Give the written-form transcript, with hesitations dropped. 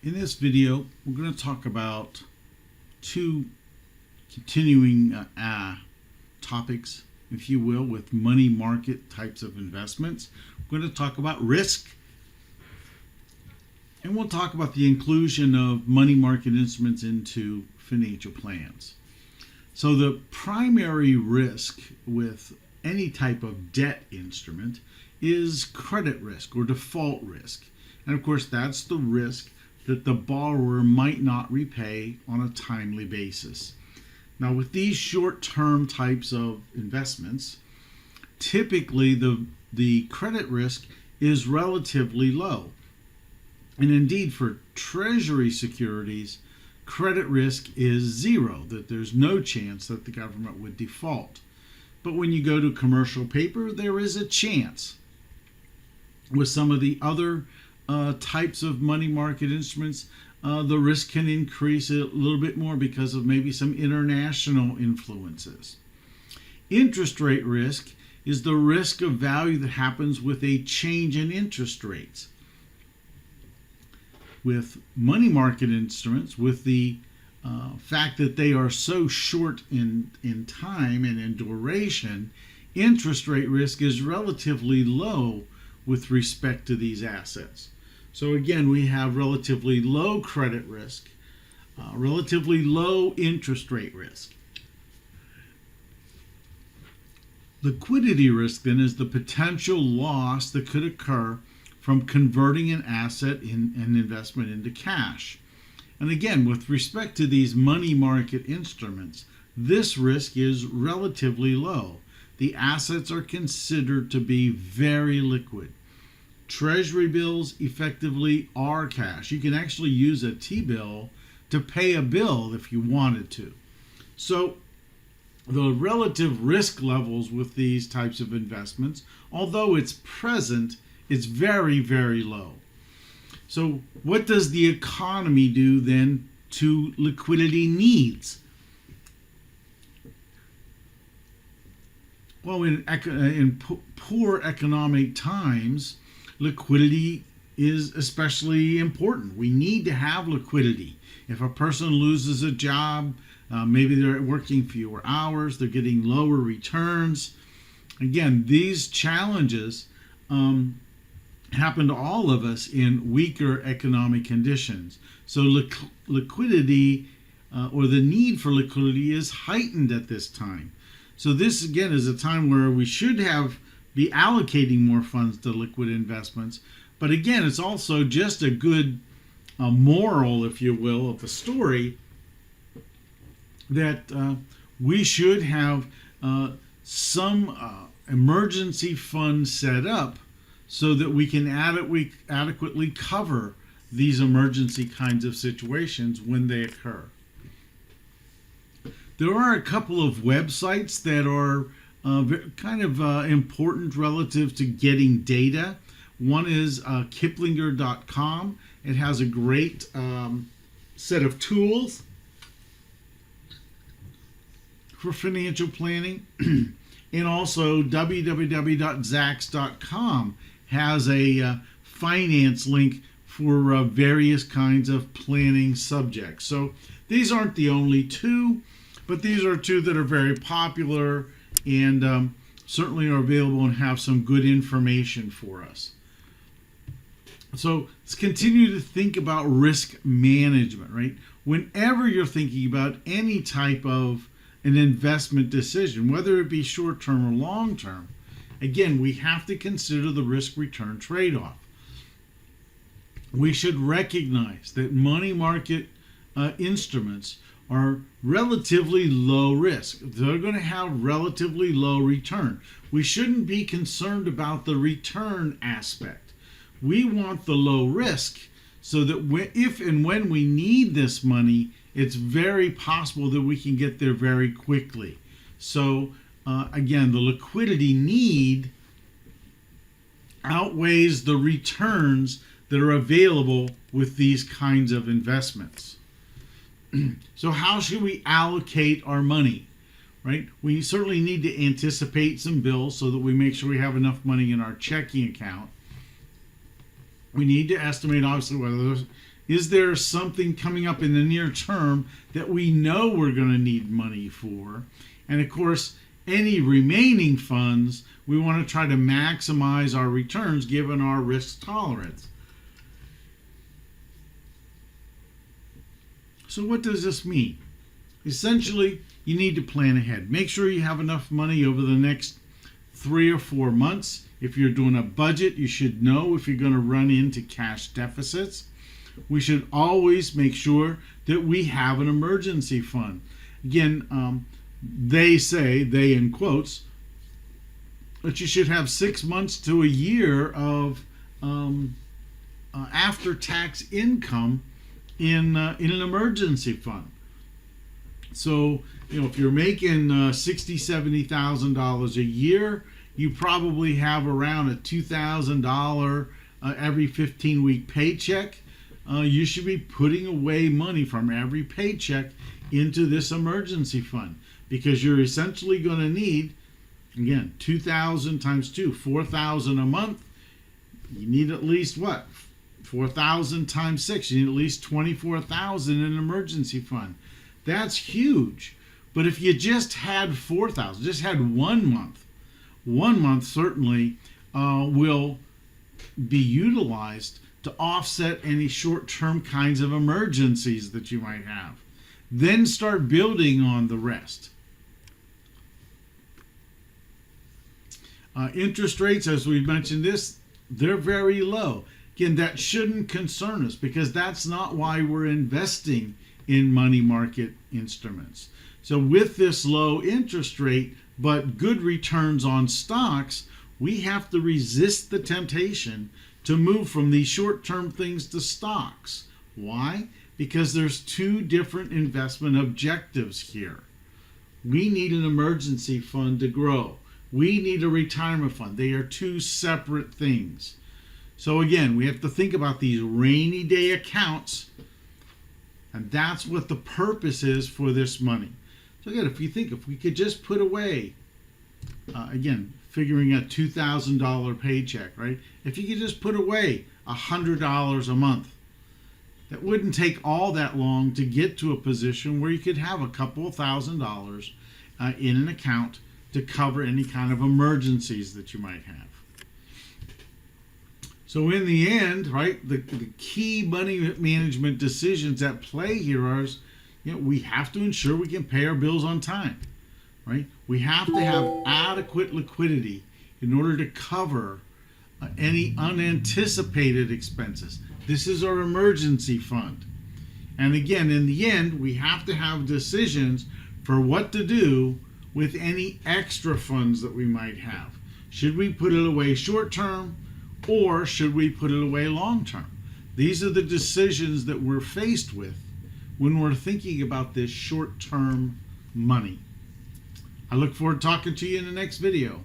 In this video, we're going to talk about two continuing topics, if you will, with money market types of investments. We're going to talk about risk, and we'll talk about the inclusion of money market instruments into financial plans. So the primary risk with any type of debt instrument is credit risk or default risk. And of course, that's the risk that the borrower might not repay on a timely basis. Now, with these short-term types of investments, typically the credit risk is relatively low. And indeed, for Treasury securities, credit risk is zero, that there's no chance that the government would default. But when you go to commercial paper, there is a chance. With some of the other types of money market instruments, the risk can increase a little bit more because of maybe some international influences. Interest rate risk is the risk of value that happens with a change in interest rates. With money market instruments, with the fact that they are so short in time and in duration, interest rate risk is relatively low with respect to these assets. So again, we have relatively low credit risk, relatively low interest rate risk. Liquidity risk then is the potential loss that could occur from converting an asset in an investment into cash. And again, with respect to these money market instruments, this risk is relatively low. The assets are considered to be very liquid. Treasury bills effectively are cash. You can actually use a T-bill to pay a bill if you wanted to. So the relative risk levels with these types of investments, although it's present, it's very, very low. So what does the economy do then to liquidity needs? Well, in poor economic times, liquidity is especially important. We need to have liquidity. If a person loses a job, maybe they're working fewer hours, they're getting lower returns. Again, these challenges happen to all of us in weaker economic conditions. So liquidity or the need for liquidity is heightened at this time. So this again is a time where we should be allocating more funds to liquid investments. But again, it's also just a good moral, if you will, of the story that we should have some emergency fund set up so that we can adequately cover these emergency kinds of situations when they occur. There are a couple of websites that are kind of important relative to getting data. One is Kiplinger.com. It has a great set of tools for financial planning. And also www.zacks.com has a finance link for various kinds of planning subjects. So these aren't the only two, but these are two that are very popular and certainly are available and have some good information for us. So let's continue to think about risk management, right? Whenever you're thinking about any type of an investment decision, whether it be short-term or long-term, again, we have to consider the risk-return trade-off. We should recognize that money market instruments are relatively low risk. They're going to have relatively low return. We shouldn't be concerned about the return aspect. We want the low risk so that if and when we need this money, it's very possible that we can get there very quickly. So again, the liquidity need outweighs the returns that are available with these kinds of investments. So how should we allocate our money, right? We certainly need to anticipate some bills so that we make sure we have enough money in our checking account. We need to estimate, obviously, whether Is there something coming up in the near term that we know we're going to need money for? And of course, any remaining funds, we want to try to maximize our returns given our risk tolerance. So what does this mean? Essentially, you need to plan ahead. Make sure you have enough money over the next 3 or 4 months. If you're doing a budget, you should know if you're going to run into cash deficits. We should always make sure that we have an emergency fund. Again, they say, they in quotes, that you should have 6 months to a year of after-tax income in an emergency fund. So, if you're making $60,000, $70,000 a year, you probably have around a $2,000 every 15-week paycheck. You should be putting away money from every paycheck into this emergency fund, because you're essentially going to need, again, 2,000 times 2, 4,000 a month. You need at least what? 4,000 times 6. You need at least 24,000 in an emergency fund. That's huge. But if you just had 4,000, just had 1 month certainly will be utilized to offset any short-term kinds of emergencies that you might have. Then start building on the rest. Interest rates, as we mentioned they're very low. Again, that shouldn't concern us, because that's not why we're investing in money market instruments. So with this low interest rate but good returns on stocks, we have to resist the temptation to move from these short-term things to stocks. Why? Because there's 2 different investment objectives here. We need an emergency fund to grow. We need a retirement fund. They are 2 separate things. So again, we have to think about these rainy day accounts, and that's what the purpose is for this money. So again, if we could just put away, again, figuring a $2,000 paycheck, right? If you could just put away $100 a month, that wouldn't take all that long to get to a position where you could have a couple of $1,000s in an account to cover any kind of emergencies that you might have. So in the end, right, the key money management decisions at play here are, we have to ensure we can pay our bills on time, right? We have to have adequate liquidity in order to cover any unanticipated expenses. This is our emergency fund. And again, in the end, we have to have decisions for what to do with any extra funds that we might have. Should we put it away short term, or should we put it away long term? These are the decisions that we're faced with when we're thinking about this short term money. I look forward to talking to you in the next video.